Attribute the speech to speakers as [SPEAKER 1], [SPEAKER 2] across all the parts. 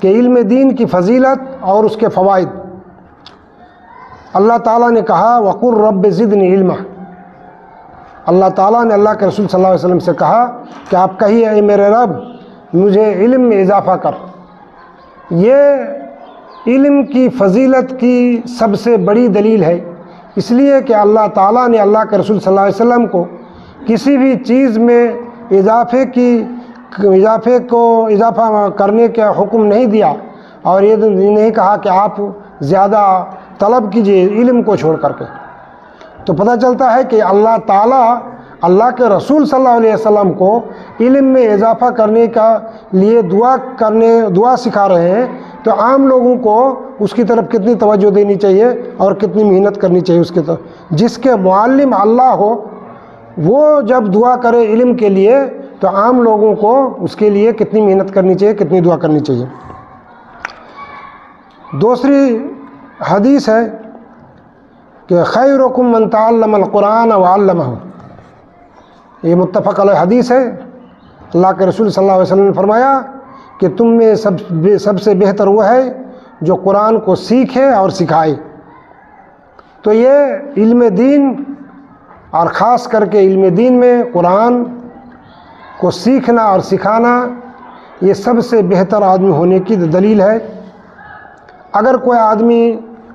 [SPEAKER 1] کہ علم دین کی فضیلت اور اس کے فوائد۔ اللہ تعالیٰ نے کہا وَقُلْ رَبِّ زِدْنِی عِلْمًا۔ اللہ تعالیٰ نے اللہ کے رسول صلی اللہ علیہ وسلم سے کہا کہ آپ کہیے اے میرے رب مجھے علم میں اضافہ کر۔ یہ علم کی فضیلت کی سب سے بڑی دلیل ہے، اس لیے کہ اللہ تعالیٰ نے اللہ کے رسول صلی اللہ علیہ وسلم کو کسی بھی چیز میں اضافہ کرنے کا حکم نہیں دیا، اور یہ نہیں کہا کہ آپ زیادہ طلب کیجئے علم کو چھوڑ کر کے۔ تو پتہ چلتا ہے کہ اللہ تعالیٰ اللہ کے رسول صلی اللہ علیہ وسلم کو علم میں اضافہ کرنے کا لیے دعا سکھا رہے ہیں، تو عام لوگوں کو اس کی طرف کتنی توجہ دینی چاہیے اور کتنی محنت کرنی چاہیے اس کی طرف۔ جس کے معلم اللہ ہو وہ جب دعا کرے علم کے لیے تو عام لوگوں کو اس کے لیے کتنی محنت کرنی چاہیے، کتنی دعا کرنی چاہیے۔ دوسری حدیث ہے کہ خیرکم من تعلم القرآن وعلمہ، یہ متفق علیہ حدیث ہے۔ اللہ کے رسول صلی اللہ علیہ وسلم نے فرمایا کہ تم میں سب سے بہتر وہ ہے جو قرآن کو سیکھے اور سکھائے۔ تو یہ علم دین اور خاص کر کے علم دین میں قرآن کو سیکھنا اور سکھانا یہ سب سے بہتر آدمی ہونے کی دلیل ہے۔ اگر کوئی آدمی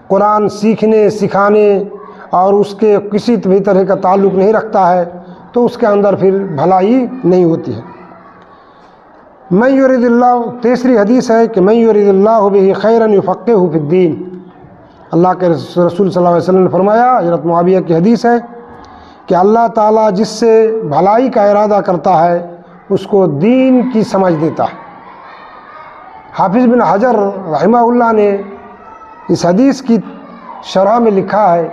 [SPEAKER 1] قرآن سیکھنے سکھانے اور اس کے کسی بھی طرح کا تعلق نہیں رکھتا ہے تو اس کے اندر پھر بھلائی نہیں ہوتی ہے۔ من یرید اللہ، تیسری حدیث ہے کہ من یرید اللہ بہ خیرا یفقہہ فی الدین۔ اللہ کے رسول صلی اللہ علیہ وسلم نے فرمایا، حضرت معاویہ کی حدیث ہے کہ اللہ تعالیٰ جس سے بھلائی کا ارادہ کرتا ہے اس کو دین کی سمجھ دیتا ہے۔ حافظ بن حجر رحمہ اللہ نے اس حدیث کی شرح میں لکھا ہے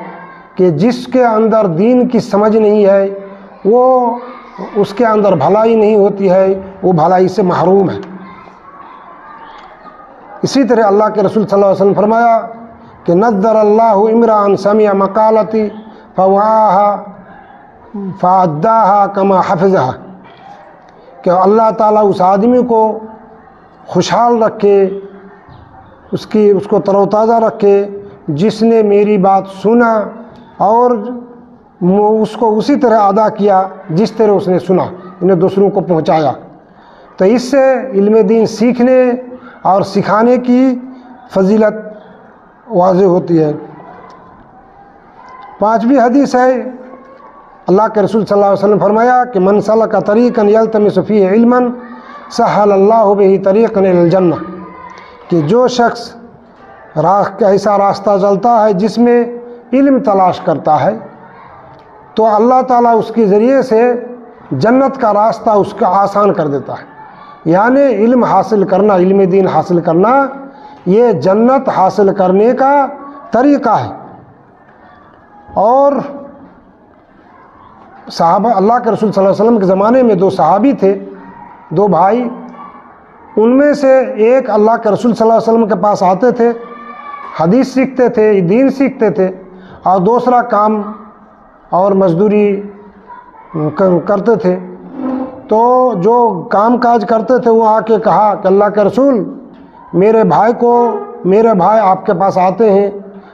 [SPEAKER 1] کہ جس کے اندر دین کی سمجھ نہیں ہے وہ اس کے اندر بھلائی نہیں ہوتی ہے، وہ بھلائی سے محروم ہے۔ اسی طرح اللہ کے رسول صلی اللہ علیہ وسلم فرمایا کہ نذر اللہ امرا سمع مقالتی فوعاها فاداها کما حفظها، کہ اللہ تعالیٰ اس آدمی کو خوشحال رکھے، اس کو تر و تازہ رکھے جس نے میری بات سنا اور اس کو اسی طرح ادا کیا جس طرح اس نے سنا، انہیں دوسروں کو پہنچایا۔ تو اس سے علم دین سیکھنے اور سکھانے کی فضیلت واضح ہوتی ہے۔ پانچویں حدیث ہے، اللہ کے رسول صلی اللہ علیہ وسلم فرمایا کہ من سلک طریقا یلتمس فیہ علما سہل اللہ بہ طریقا الی الجنہ، کہ جو شخص ایسا راستہ چلتا ہے جس میں علم تلاش کرتا ہے تو اللہ تعالیٰ اس کے ذریعے سے جنت کا راستہ اس کا آسان کر دیتا ہے۔ یعنی علم حاصل کرنا، علم دین حاصل کرنا یہ جنت حاصل کرنے کا طریقہ ہے۔ اور صحابہ اللہ کے رسول صلی اللہ علیہ وسلم کے زمانے میں دو صحابی تھے، دو بھائی، ان میں سے ایک اللہ کے رسول صلی اللہ علیہ وسلم کے پاس آتے تھے، حدیث سیکھتے تھے، دین سیکھتے تھے، اور دوسرا کام اور مزدوری کرتے تھے۔ تو جو کام کاج کرتے تھے وہ آ کے کہا کہ اللہ کے رسول میرے بھائی آپ کے پاس آتے ہیں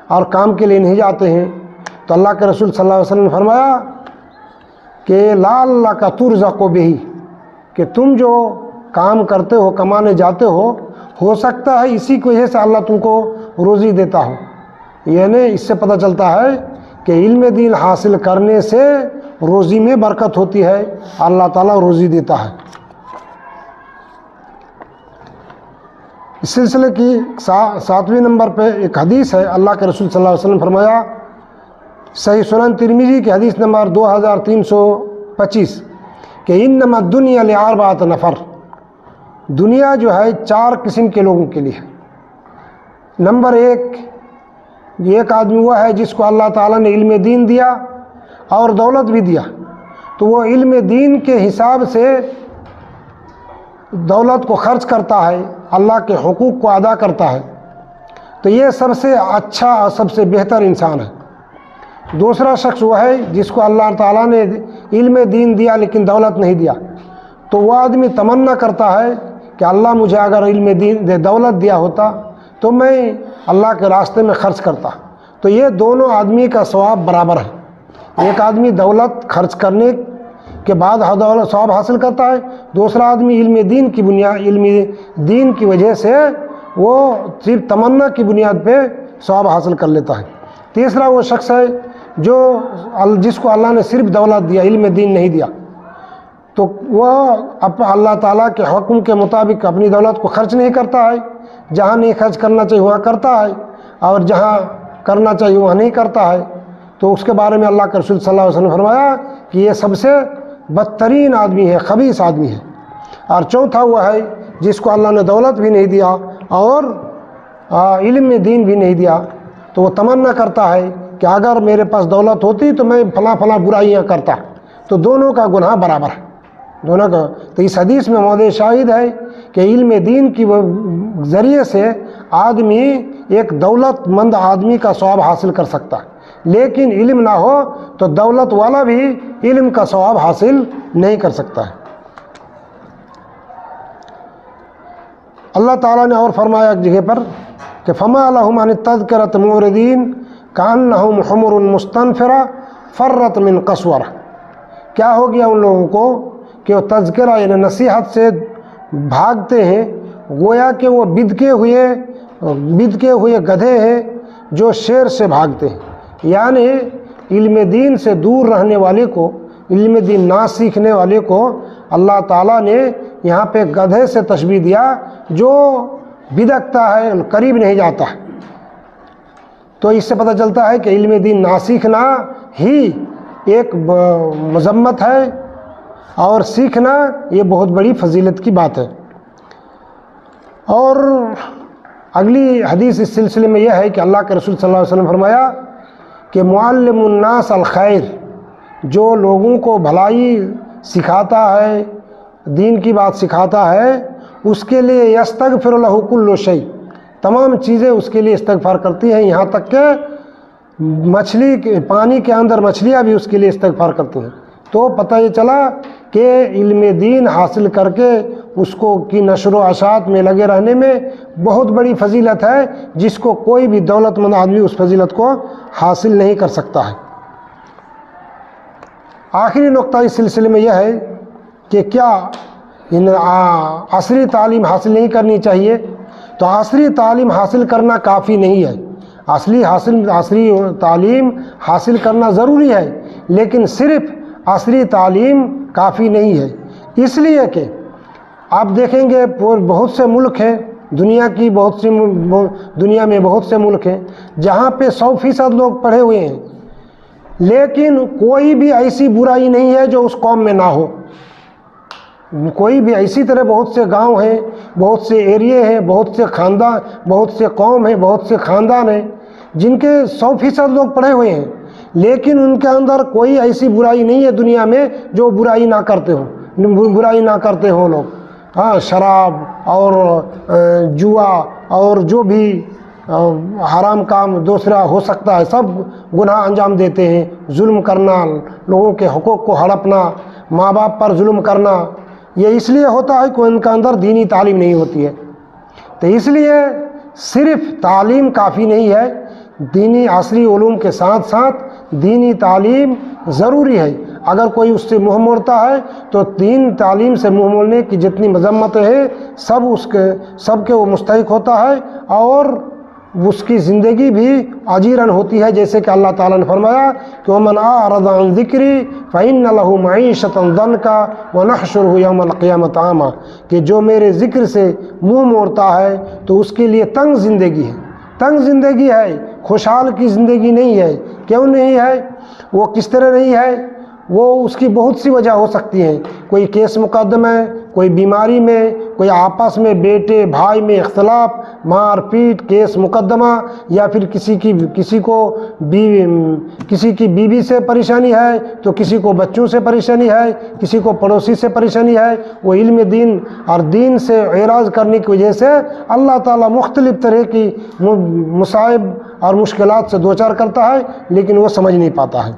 [SPEAKER 1] اور کام کے لیے نہیں جاتے ہیں۔ تو اللہ کے رسول صلی اللہ علیہ وسلم نے فرمایا کہ لعلک ترزق بہ، کہ تم جو کام کرتے ہو، کمانے جاتے ہو سکتا ہے اسی کی وجہ سے اللہ تم کو روزی دیتا ہو۔ یعنی اس سے پتہ چلتا ہے کہ علم دین حاصل کرنے سے روزی میں برکت ہوتی ہے، اللہ تعالیٰ روزی دیتا ہے۔ اس سلسلے کی 7ویں نمبر پہ ایک حدیث ہے، اللہ کے رسول صلی اللہ علیہ وسلم فرمایا، صحیح سنن ترمذی کی حدیث نمبر 2325، کہ انما الدنیا لاربعۃ نفر، دنیا جو ہے 4 قسم کے لوگوں کے لیے ہے۔ نمبر 1 آدمی وہ ہے جس کو اللہ تعالیٰ نے علم دین دیا اور دولت بھی دیا، تو وہ علم دین کے حساب سے دولت کو خرچ کرتا ہے، اللہ کے حقوق کو ادا کرتا ہے، تو یہ سب سے اچھا اور سب سے بہتر انسان ہے۔ دوسرا شخص وہ ہے جس کو اللہ تعالیٰ نے علم دین دیا لیکن دولت نہیں دیا، تو وہ آدمی تمنا کرتا ہے کہ اللہ مجھے اگر علم دین دولت دیا ہوتا تو میں اللہ کے راستے میں خرچ کرتا. تو یہ دونوں آدمی کا ثواب برابر ہے. ایک آدمی دولت خرچ کرنے کے بعد دولت ثواب حاصل کرتا ہے، دوسرا آدمی علم دین کی وجہ سے وہ صرف تمنا کی بنیاد پہ ثواب حاصل کر لیتا ہے. تیسرا وہ شخص ہے جس کو اللہ نے صرف دولت دیا، علم دین نہیں دیا، تو وہ اللہ تعالیٰ کے حکم کے مطابق اپنی دولت کو خرچ نہیں کرتا ہے. جہاں نہیں خرچ کرنا چاہیے وہاں کرتا ہے، اور جہاں کرنا چاہیے وہاں نہیں کرتا ہے. تو اس کے بارے میں اللہ کے رسول صلی اللہ علیہ وسلم نے فرمایا کہ یہ سب سے بدترین آدمی ہے، خبیث آدمی ہے. اور چوتھا وہ ہے جس کو اللہ نے دولت بھی نہیں دیا اور علم دین بھی نہیں دیا، تو وہ تمنا کرتا ہے کہ اگر میرے پاس دولت ہوتی تو میں فلاں برائیاں کرتا. تو دونوں کا گناہ برابر ہے، دونوں کا. تو اس حدیث میں موضع شاہد ہے کہ علم دین کی ذریعے سے آدمی ایک دولت مند آدمی کا ثواب حاصل کر سکتا ہے، لیکن علم نہ ہو تو دولت والا بھی علم کا ثواب حاصل نہیں کر سکتا ہے. اللہ تعالیٰ نے اور فرمایا ایک جگہ پر کہ فما لهم عن التذکرۃ معرضین کأنہم حمر مستنفرہ فرت من قسورہ. کیا ہو گیا ان لوگوں کو کہ وہ تذکرہ یعنی نصیحت سے بھاگتے ہیں، گویا کہ وہ بدکے ہوئے گدھے ہیں جو شیر سے بھاگتے ہیں. یعنی علم دین سے دور رہنے والے کو، علم دین نہ سیکھنے والے کو اللہ تعالیٰ نے یہاں پہ گدھے سے تشبیہ دیا جو بدکتا ہے، قریب نہیں جاتا. تو اس سے پتہ چلتا ہے کہ علم دین نہ سیکھنا ہی ایک مذمت ہے، اور سیکھنا یہ بہت بڑی فضیلت کی بات ہے. اور اگلی حدیث اس سلسلے میں یہ ہے کہ اللہ کے رسول صلی اللہ علیہ وسلم فرمایا کہ معلم الناس الخیر، جو لوگوں کو بھلائی سکھاتا ہے، دین کی بات سکھاتا ہے، اس کے لیے یستغفر لہ کل شیء، تمام چیزیں اس کے لیے استغفار کرتی ہیں، یہاں تک کہ پانی کے اندر مچھلیاں بھی اس کے لیے استغفار کرتی ہیں. تو پتہ یہ چلا کہ علم دین حاصل کر کے اس کو کی نشر و اشاعت میں لگے رہنے میں بہت بڑی فضیلت ہے، جس کو کوئی بھی دولت مند آدمی اس فضیلت کو حاصل نہیں کر سکتا ہے. آخری نقطہ اس سلسلے میں یہ ہے کہ کیا عصری تعلیم حاصل نہیں کرنی چاہیے؟ تو عصری تعلیم حاصل کرنا کافی نہیں ہے. عصری تعلیم حاصل کرنا ضروری ہے، لیکن صرف عصری تعلیم کافی نہیں ہے. اس لیے کہ آپ دیکھیں گے بہت سے ملک ہیں، دنیا میں بہت سے ملک ہیں جہاں پہ 100% لوگ پڑھے ہوئے ہیں، لیکن کوئی بھی ایسی برائی نہیں ہے جو اس قوم میں نہ ہو. کوئی بھی اسی طرح بہت سے گاؤں ہیں، بہت سے ایریے ہیں، بہت سے خاندان، بہت سے قوم ہیں، بہت سے خاندان ہیں جن کے 100% لوگ پڑھے ہوئے ہیں، لیکن ان کے اندر کوئی ایسی برائی نہیں ہے دنیا میں جو برائی نہ کرتے ہوں لوگ. ہاں، شراب اور جوا اور جو بھی حرام کام دوسرا ہو سکتا ہے سب گناہ انجام دیتے ہیں. ظلم کرنا، لوگوں کے حقوق کو ہڑپنا، ماں باپ پر ظلم کرنا، یہ اس لیے ہوتا ہے کہ ان کے اندر دینی تعلیم نہیں ہوتی ہے. تو اس لیے صرف تعلیم کافی نہیں ہے، دینی عصری علوم کے ساتھ ساتھ دینی تعلیم ضروری ہے. اگر کوئی اس سے منہ موڑتا ہے تو دین تعلیم سے منہ موڑنے کی جتنی مذمتیں ہیں سب کے وہ مستحق ہوتا ہے، اور اس کی زندگی بھی اجیرن ہوتی ہے. جیسے کہ اللہ تعالیٰ نے فرمایا کہ وَمَنْ أَعْرَضَ عَنْ ذِكْرِي فَإِنَّ لَهُ مَعِيشَةً ضَنْكَ وَنَحْشُرُهُ يَوْمَ الْقِيَامَةِ أَعْمَى، کہ جو میرے ذکر سے منہ موڑتا ہے تو اس کے لیے تنگ زندگی ہے، خوشحال کی زندگی نہیں ہے. کیوں نہیں ہے؟ وہ کس طرح نہیں ہے؟ وہ اس کی بہت سی وجہ ہو سکتی ہیں. کوئی کیس مقدمہ، کوئی بیماری میں، کوئی آپس میں بیٹے بھائی میں اختلاف، مار پیٹ، کیس مقدمہ، یا پھر کسی کی بیوی سے پریشانی ہے تو کسی کو بچوں سے پریشانی ہے، کسی کو پڑوسی سے پریشانی ہے. وہ علم دین اور دین سے اعراض کرنے کی وجہ سے اللہ تعالیٰ مختلف طرح کی مصائب اور مشکلات سے دوچار کرتا ہے، لیکن وہ سمجھ نہیں پاتا ہے.